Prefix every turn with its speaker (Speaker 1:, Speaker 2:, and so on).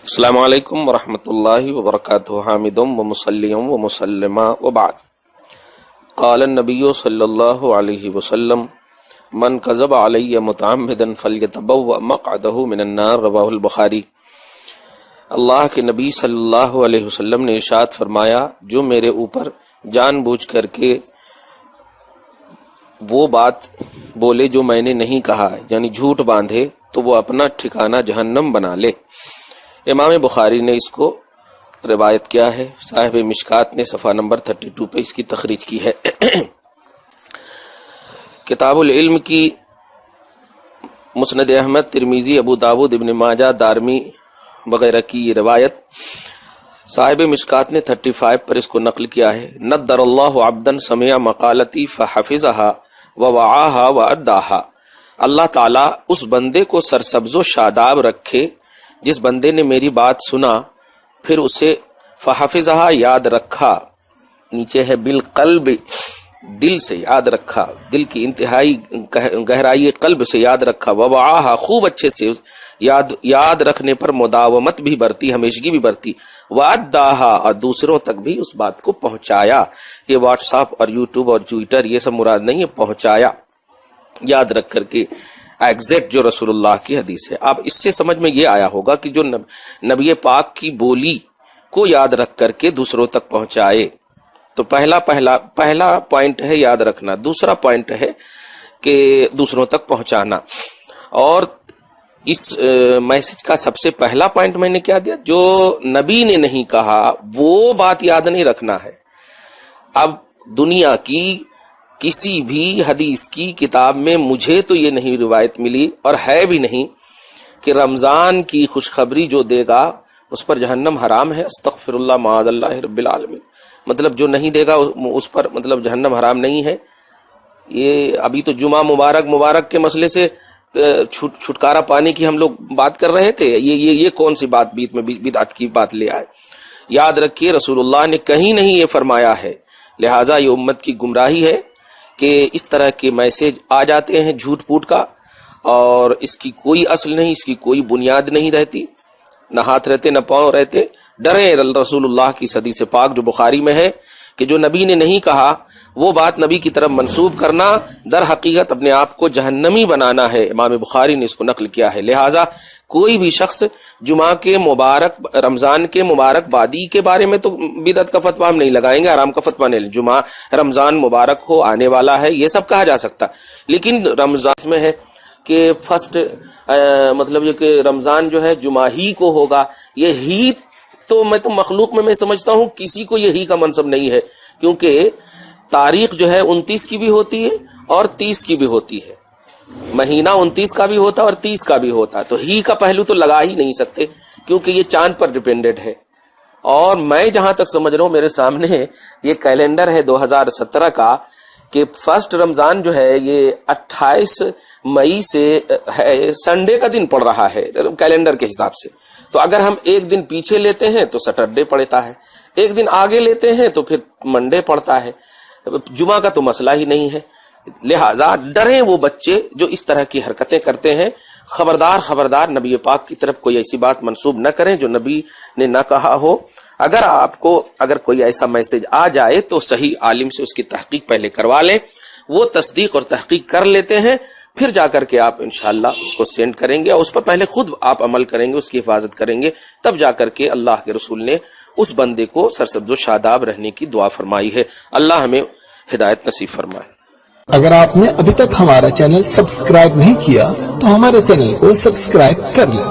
Speaker 1: السلام علیکم ورحمۃ اللہ وبرکاتہ حامد و مسلم و مسلمہ وبعد قال النبی صلی اللہ علیہ وسلم من کذب علی متعمدا فلیتبوأ مقعدہ من النار رواہ البخاری۔ اللہ کے نبی صلی اللہ علیہ وسلم نے ارشاد فرمایا، جو میرے اوپر جان بوجھ کر کے وہ بات بولے جو میں نے نہیں کہا، یعنی جھوٹ باندھے، تو وہ اپنا ٹھکانہ جہنم بنا لے۔ امام بخاری نے اس کو روایت کیا ہے، صاحب مشکات نے صفحہ نمبر 32 پہ اس کی تخریج کی ہے۔ کتاب العلم کی مسند احمد، ترمذی، ابو داود، ابن ماجہ، دارمی وغیرہ کی یہ روایت صاحب مشکات نے 35 پر اس کو نقل کیا ہے۔ نضر اللہ عبدا سمع مقالتی فحفظها ووعاها واداها، اللہ تعالیٰ اس بندے کو سرسبز و شاداب رکھے جس بندے نے میری بات سنا پھر اسے فحفظها یاد رکھا، نیچے ہے بالقلب، دل سے یاد رکھا، دل کی انتہائی گہرائی قلب سے یاد رکھا، ووعاها خوب اچھے سے یاد رکھنے پر مداومت بھی برتی، ہمیشگی بھی برتی، واداها اور دوسروں تک بھی اس بات کو پہنچایا۔ یہ واٹس ایپ اور یوٹیوب اور ٹویٹر یہ سب مراد نہیں ہے، پہنچایا یاد رکھ کر کے، ایگزیکٹ جو رسول اللہ کی حدیث ہے۔ اب اس سے سمجھ میں یہ آیا ہوگا کہ جو نبی پاک کی بولی کو یاد رکھ کر کے دوسروں تک پہنچائے، تو پہلا پوائنٹ ہے یاد رکھنا، دوسرا پوائنٹ ہے کہ دوسروں تک پہنچانا۔ اور اس میسج کا سب سے پہلا پوائنٹ میں نے کیا دیا، جو نبی نے نہیں کہا وہ بات یاد نہیں رکھنا ہے۔ اب دنیا کی کسی بھی حدیث کی کتاب میں مجھے تو یہ نہیں روایت ملی، اور ہے بھی نہیں، کہ رمضان کی خوشخبری جو دے گا اس پر جہنم حرام ہے۔ استغفر اللہ معاذ اللہ رب العالمین، مطلب جو نہیں دے گا اس پر مطلب جہنم حرام نہیں ہے۔ یہ ابھی تو جمعہ مبارک کے مسئلے سے چھٹکارا پانے کی ہم لوگ بات کر رہے تھے، یہ کون سی بات بیت میں بدعت کی بات لے آئے۔ یاد رکھیے رسول اللہ نے کہیں نہیں یہ فرمایا ہے، لہٰذا یہ امت کی گمراہی ہے کہ اس طرح کے میسج آ جاتے ہیں جھوٹ پوٹ کا، اور اس کی کوئی اصل نہیں، اس کی کوئی بنیاد نہیں رہتی، نہ ہاتھ رہتے نہ پاؤں رہتے۔ ڈرے رسول اللہ کی حدیث پاک جو بخاری میں ہے کہ جو نبی نے نہیں کہا وہ بات نبی کی طرف منسوب کرنا در حقیقت اپنے آپ کو جہنمی بنانا ہے۔ امام بخاری نے اس کو نقل کیا ہے۔ لہٰذا کوئی بھی شخص جمعہ کے رمضان کے مبارک بادی کے بارے میں تو بدعت کا فتویٰ ہم نہیں لگائیں گے، حرام کا فتویٰ نہیں، جمعہ رمضان مبارک ہو، آنے والا ہے، یہ سب کہا جا سکتا، لیکن رمضان میں ہے کہ فرسٹ مطلب یہ کہ رمضان جو ہے جمعہ ہی کو ہوگا، یہ ہی تو میں تو مخلوق میں سمجھتا ہوں کسی کو یہی کا منصب نہیں ہے، کیونکہ تاریخ جو ہے 29 کی بھی ہوتی ہے اور 30 کی بھی ہوتی ہے، مہینہ 29 کا بھی ہوتا ہے اور 30 کا بھی ہوتا ہے، تو ہی کا پہلو تو لگا ہی نہیں سکتے کیونکہ یہ چاند پر ڈیپینڈڈ ہے۔ اور میں جہاں تک سمجھ رہا ہوں میرے سامنے یہ کیلنڈر ہے 2017 کا، کہ فرسٹ رمضان جو ہے یہ 28 مئی سے ہے، سنڈے کا دن پڑ رہا ہے کیلنڈر کے حساب سے، تو اگر ہم ایک دن پیچھے لیتے ہیں تو سیٹرڈے پڑتا ہے، ایک دن آگے لیتے ہیں تو پھر منڈے پڑتا ہے، جمعہ کا تو مسئلہ ہی نہیں ہے۔ لہٰذا ڈریں وہ بچے جو اس طرح کی حرکتیں کرتے ہیں، خبردار نبی پاک کی طرف کوئی ایسی بات منسوب نہ کریں جو نبی نے نہ کہا ہو۔ اگر کوئی ایسا میسج آ جائے تو صحیح عالم سے اس کی تحقیق پہلے کروا لیں، وہ تصدیق اور تحقیق کر لیتے ہیں، پھر جا کر کے آپ انشاءاللہ اس کو سینڈ کریں گے، اور اس پر پہلے خود آپ عمل کریں گے، اس کی حفاظت کریں گے، تب جا کر کے اللہ کے رسول نے اس بندے کو سرسبز و شاداب رہنے کی دعا فرمائی ہے۔ اللہ ہمیں ہدایت نصیب فرمائے۔
Speaker 2: اگر آپ نے ابھی تک ہمارا چینل سبسکرائب نہیں کیا تو ہمارے چینل کو سبسکرائب کر لیں